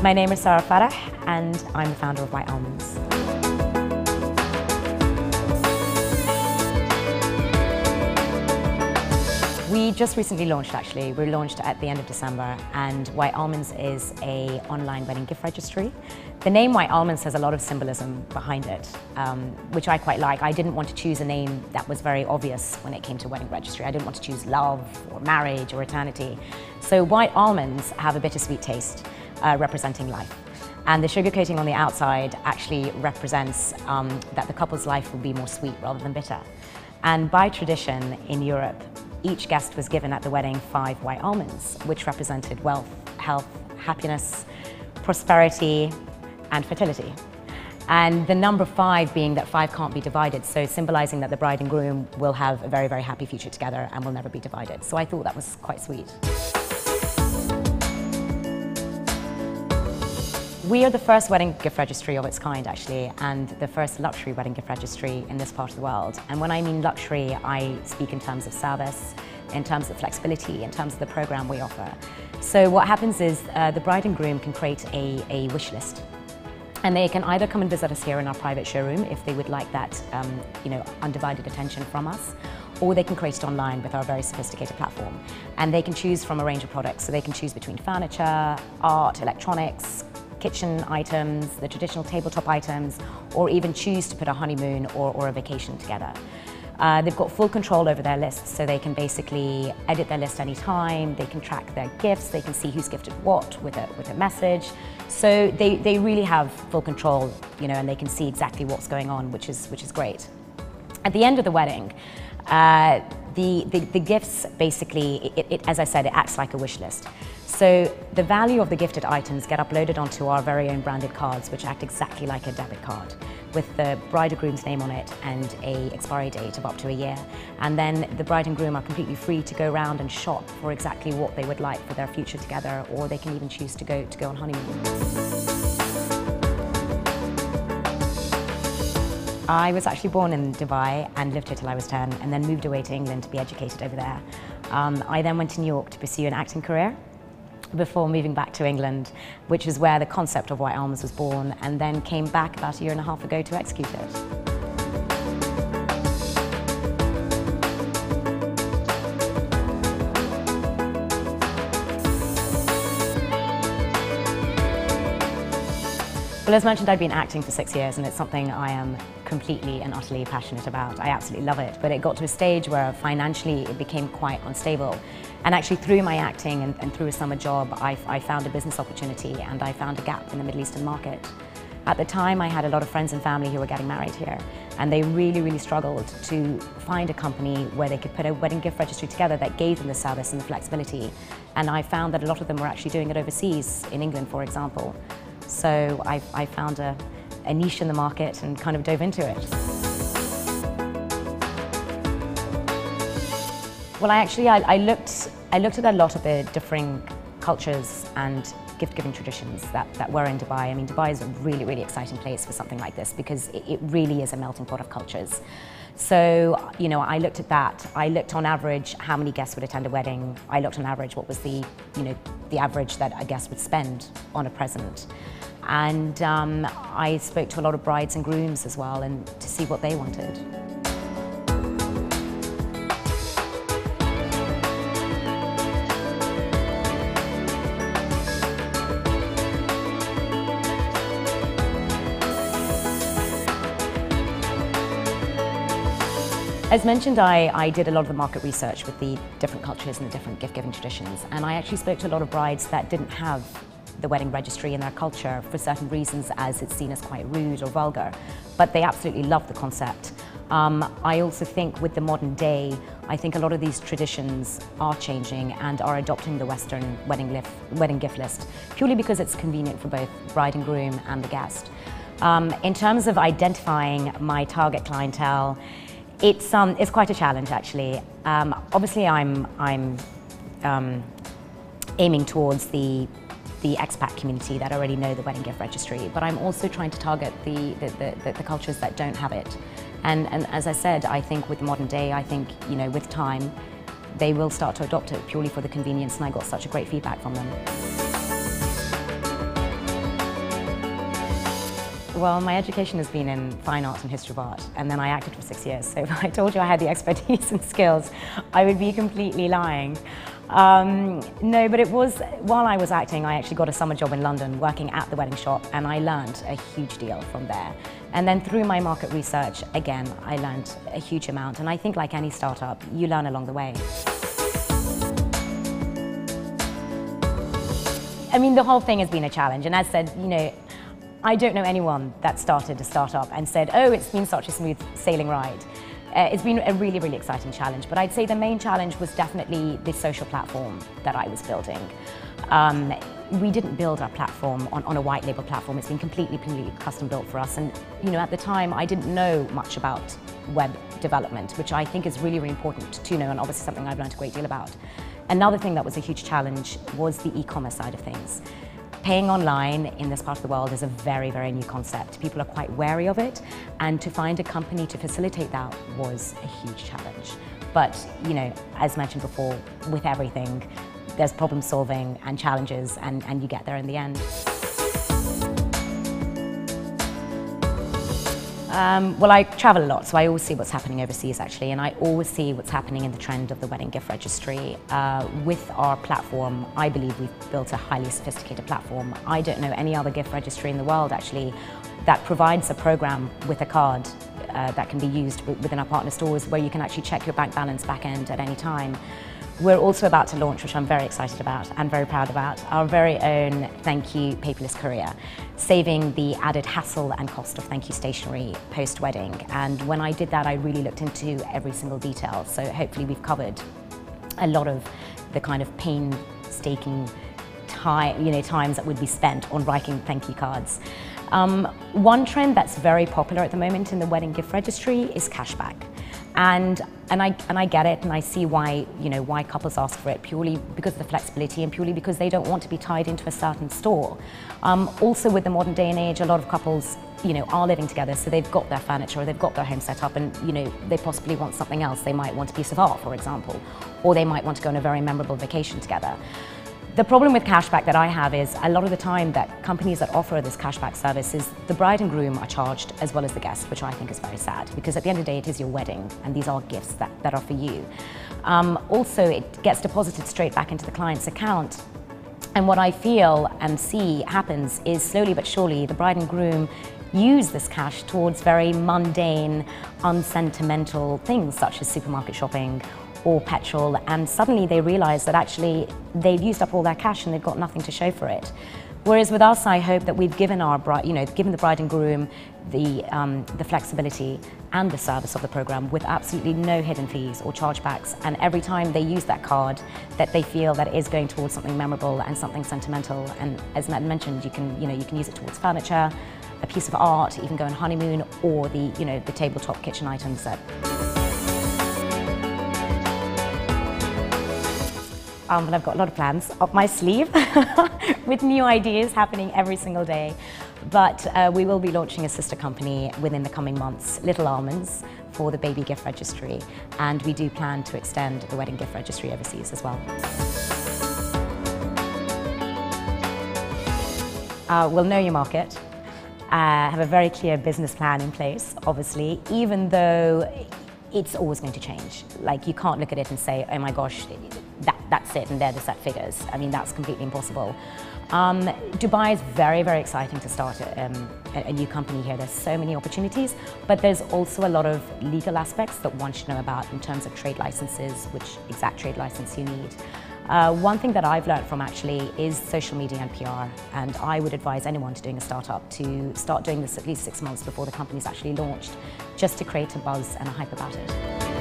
My name is Sara Farah and I'm the founder of Almonds. We just recently launched actually. We launched at the end of December, and Almonds is an online wedding gift registry. The name Almonds has a lot of symbolism behind it, which I quite like. I didn't want to choose a name that was very obvious when it came to wedding registry. I didn't want to choose love or marriage or eternity. So white almonds have a bittersweet taste, representing life. And the sugar coating on the outside actually represents that the couple's life will be more sweet rather than bitter. And by tradition in Europe, each guest was given at the wedding 5 white almonds, which represented wealth, health, happiness, prosperity, and fertility. And the number 5 being that 5 can't be divided, so symbolizing that the bride and groom will have a very, very happy future together and will never be divided. So I thought that was quite sweet. We are the first wedding gift registry of its kind, actually, and the first luxury wedding gift registry in this part of the world. And when I mean luxury, I speak in terms of service, in terms of flexibility, in terms of the program we offer. So what happens is the bride and groom can create a wish list. And they can either come and visit us here in our private showroom if they would like that undivided attention from us, or they can create it online with our very sophisticated platform. And they can choose from a range of products. So they can choose between furniture, art, electronics, kitchen items, the traditional tabletop items, or even choose to put a honeymoon or a vacation together. They've got full control over their lists, so they can basically edit their list anytime, they can track their gifts, they can see who's gifted what with a message. So they really have full control, and they can see exactly what's going on, which is great. At the end of the wedding, the gifts basically, as I said, it acts like a wish list. So the value of the gifted items get uploaded onto our very own branded cards, which act exactly like a debit card, with the bride or groom's name on it and an expiry date of up to a year. And then the bride and groom are completely free to go around and shop for exactly what they would like for their future together, or they can even choose to go on honeymoon. I was actually born in Dubai and lived here till I was 10, and then moved away to England to be educated over there. I then went to New York to pursue an acting career before moving back to England, which is where the concept of Almonds was born, and then came back about a year and a half ago to execute it. Well, as mentioned, I've been acting for 6 years, and it's something I am completely and utterly passionate about. I absolutely love it, but it got to a stage where financially it became quite unstable. And actually through my acting and through a summer job, I found a business opportunity, and I found a gap in the Middle Eastern market. At the time, I had a lot of friends and family who were getting married here, and they really, really struggled to find a company where they could put a wedding gift registry together that gave them the service and the flexibility. And I found that a lot of them were actually doing it overseas, in England, for example. So I found a niche in the market and kind of dove into it. Well, I looked at a lot of the differing cultures and gift-giving traditions that were in Dubai. I mean, Dubai is a really, really exciting place for something like this, because it really is a melting pot of cultures. So, I looked at that. I looked on average how many guests would attend a wedding. I looked on average what was the average that a guest would spend on a present. And I spoke to a lot of brides and grooms as well, and to see what they wanted. As mentioned, I did a lot of the market research with the different cultures and the different gift-giving traditions, and I actually spoke to a lot of brides that didn't have the wedding registry in their culture for certain reasons, as it's seen as quite rude or vulgar, but they absolutely love the concept. I also think with the modern day, I think a lot of these traditions are changing and are adopting the Western wedding gift list, purely because it's convenient for both bride and groom and the guest. In terms of identifying my target clientele, it's quite a challenge, actually. Obviously, I'm aiming towards the expat community that already know the wedding gift registry, but I'm also trying to target the cultures that don't have it. And as I said, I think with the modern day, I think with time, they will start to adopt it purely for the convenience, and I got such a great feedback from them. Well, my education has been in fine art and history of art, and then I acted for 6 years. So if I told you I had the expertise and skills, I would be completely lying. No, but it was, while I was acting, I actually got a summer job in London working at the wedding shop, and I learned a huge deal from there. And then through my market research, again, I learned a huge amount. And I think like any startup, you learn along the way. I mean, the whole thing has been a challenge. And as said, you know, I don't know anyone that started a startup and said, oh, it's been such a smooth sailing ride. It's been a really, really exciting challenge. But I'd say the main challenge was definitely the social platform that I was building. We didn't build our platform on a white label platform. It's been completely custom built for us. And you know, at the time, I didn't know much about web development, which I think is really, really important to know, and obviously something I've learned a great deal about. Another thing that was a huge challenge was the e-commerce side of things. Paying online in this part of the world is a very, very new concept. People are quite wary of it, and to find a company to facilitate that was a huge challenge. But, you know, as mentioned before, with everything, there's problem solving and challenges, and you get there in the end. Well, I travel a lot, so I always see what's happening overseas actually, and I always see what's happening in the trend of the wedding gift registry. With our platform, I believe we've built a highly sophisticated platform. I don't know any other gift registry in the world actually that provides a program with a card that can be used within our partner stores, where you can actually check your bank balance back end at any time. We're also about to launch, which I'm very excited about and very proud about, our very own Thank You paperless courier, saving the added hassle and cost of thank you stationery post-wedding. And when I did that, I really looked into every single detail. So hopefully we've covered a lot of the kind of painstaking times that would be spent on writing thank you cards. One trend that's very popular at the moment in the wedding gift registry is cashback. And I get it, and I see why, you know, why couples ask for it, purely because of the flexibility and purely because they don't want to be tied into a certain store. Also, with the modern day and age, a lot of couples, you know, are living together, so they've got their furniture or they've got their home set up, and you know, they possibly want something else. They might want a piece of art, for example, or they might want to go on a very memorable vacation together. The problem with cashback that I have is a lot of the time that companies that offer this cashback service is the bride and groom are charged as well as the guest, which I think is very sad, because at the end of the day it is your wedding and these are gifts that are for you. Also, it gets deposited straight back into the client's account, and what I feel and see happens is slowly but surely the bride and groom use this cash towards very mundane, unsentimental things such as supermarket shopping or petrol, and suddenly they realize that actually they've used up all their cash and they've got nothing to show for it. Whereas with us, I hope that we've given our bride, you know, given the bride and groom the flexibility and the service of the program with absolutely no hidden fees or chargebacks, and every time they use that card, that they feel that it is going towards something memorable and something sentimental. And as Matt mentioned, you can use it towards furniture, a piece of art, even go on honeymoon, or the tabletop kitchen items that. But I've got a lot of plans up my sleeve with new ideas happening every single day. But we will be launching a sister company within the coming months, Little Almonds, for the baby gift registry. And we do plan to extend the wedding gift registry overseas as well. We'll know your market, have a very clear business plan in place, obviously, even though it's always going to change. Like, you can't look at it and say, oh my gosh, that's it and they're the set figures. I mean, that's completely impossible. Dubai is very, very exciting to start a new company here. There's so many opportunities, but there's also a lot of legal aspects that one should know about in terms of trade licenses, which exact trade license you need. One thing that I've learned from actually is social media and PR, and I would advise anyone doing a startup to start doing this at least 6 months before the company's actually launched, just to create a buzz and a hype about it.